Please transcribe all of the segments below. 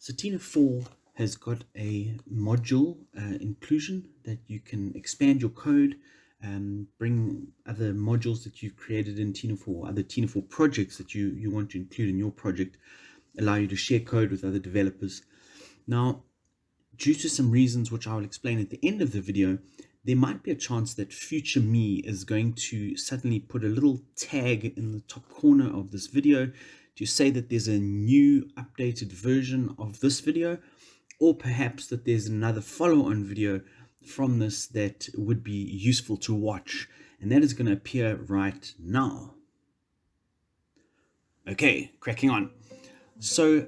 So Tina4 has got a module inclusion that you can expand your code and bring other modules that you've created in Tina4, other Tina4 projects that you want to include in your project, allow you to share code with other developers. Now, due to some reasons which I will explain at the end of the video, there might be a chance that future me is going to suddenly put a little tag in the top corner of this video to say that there's a new updated version of this video, or perhaps that there's another follow-on video from this that would be useful to watch, and that is going to appear right now. Okay, cracking on. So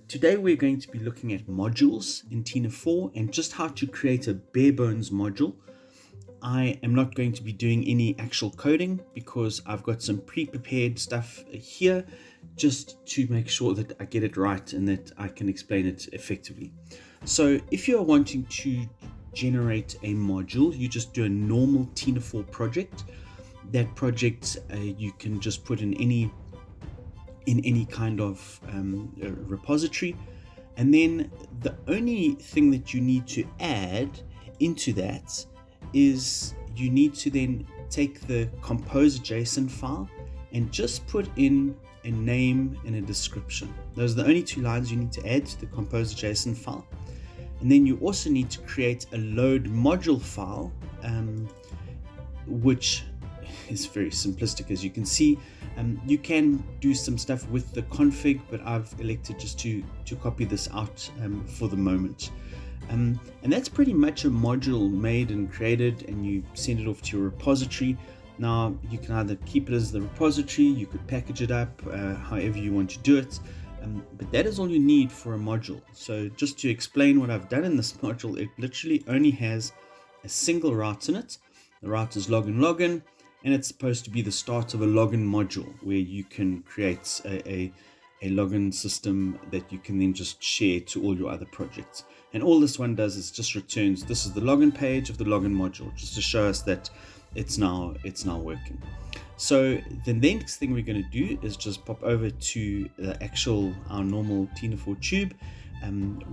today we're going to be looking at modules in Tina4 and just how to create a bare bones module. I am not going to be doing any actual coding because I've got some pre-prepared stuff here just to make sure that I get it right and that I can explain it effectively. So if you are wanting to generate a module, you just do a normal Tina4 project. That project you can just put in any kind of repository, and then the only thing that you need to add into that is you need to then take the composer.json file and just put in a name and a description. Those are the only two lines you need to add to the composer.json file. And then you also need to create a load module file, which is very simplistic, as you can see. You can do some stuff with the config, but I've elected just to copy this out for the moment. And that's pretty much a module made and created, and you send it off to your repository. Now you can either keep it as the repository, you could package it up however you want to do it, but that is all you need for a module. So just to explain what I've done in this module, it literally only has a single route in it. The route is login, and it's supposed to be the start of a login module where you can create a login system that you can then just share to all your other projects. And all this one does is just returns, this is the login page of the login module, just to show us that it's now working. So the next thing we're going to do is just pop over to our normal Tina4 tube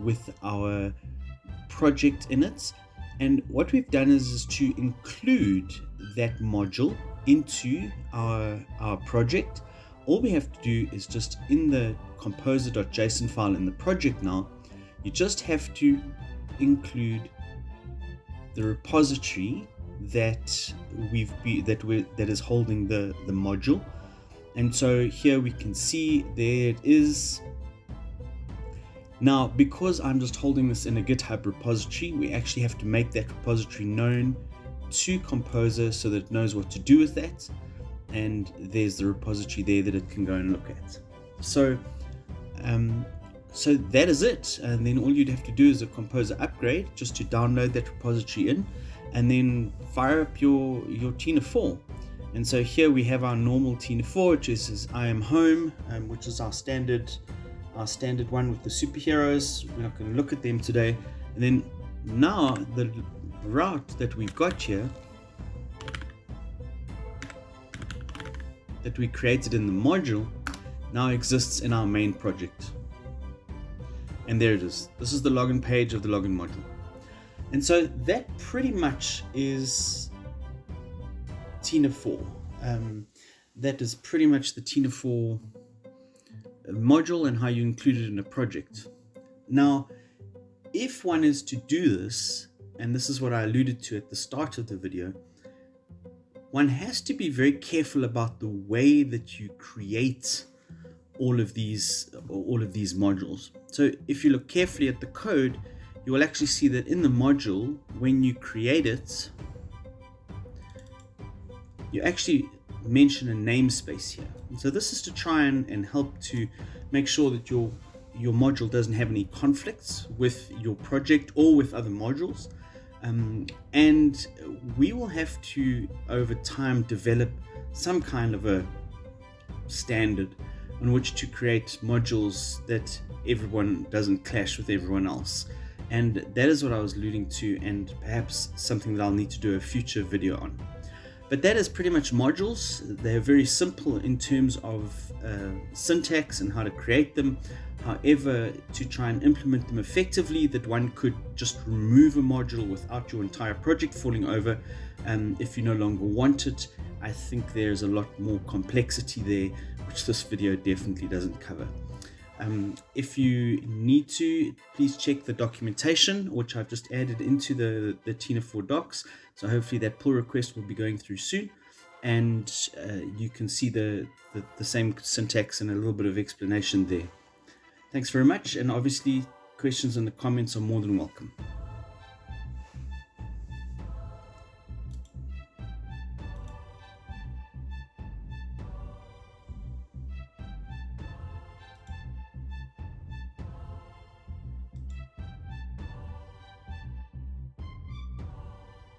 with our project in it. And what we've done is to include that module into our project. All we have to do is just in the composer.json file in the project now, you just have to include the repository that is holding the module. And so here we can see there it is. Now, because I'm just holding this in a GitHub repository, we actually have to make that repository known to Composer so that it knows what to do with that. And there's the repository there that it can go and look at. So that is it. And then all you'd have to do is a Composer upgrade just to download that repository in, and then fire up your Tina4. And so here we have our normal Tina4, which is I am home, which is our standard one with the superheroes. We're not going to look at them today. And then now the route that we've got here, that we created in the module, now exists in our main project. And there it is. This is the login page of the login module. And so that pretty much is Tina4. That is pretty much the Tina4 module and how you include it in a project. Now, if one is to do this, and this is what I alluded to at the start of the video, one has to be very careful about the way that you create all of these modules. So if you look carefully at the code, you will actually see that in the module, when you create it, you actually mention a namespace here. And so this is to try and help to make sure that your module doesn't have any conflicts with your project or with other modules. And we will have to, over time, develop some kind of a standard on which to create modules that everyone doesn't clash with everyone else. And that is what I was alluding to, and perhaps something that I'll need to do a future video on. But that is pretty much modules. They're very simple in terms of syntax and how to create them, However, to try and implement them effectively, that one could just remove a module without your entire project falling over if you no longer want it. I think there's a lot more complexity there, which this video definitely doesn't cover. If you need to, please check the documentation, which I've just added into the Tina4 docs. So hopefully that pull request will be going through soon, and you can see the same syntax and a little bit of explanation there. Thanks very much, and obviously questions in the comments are more than welcome.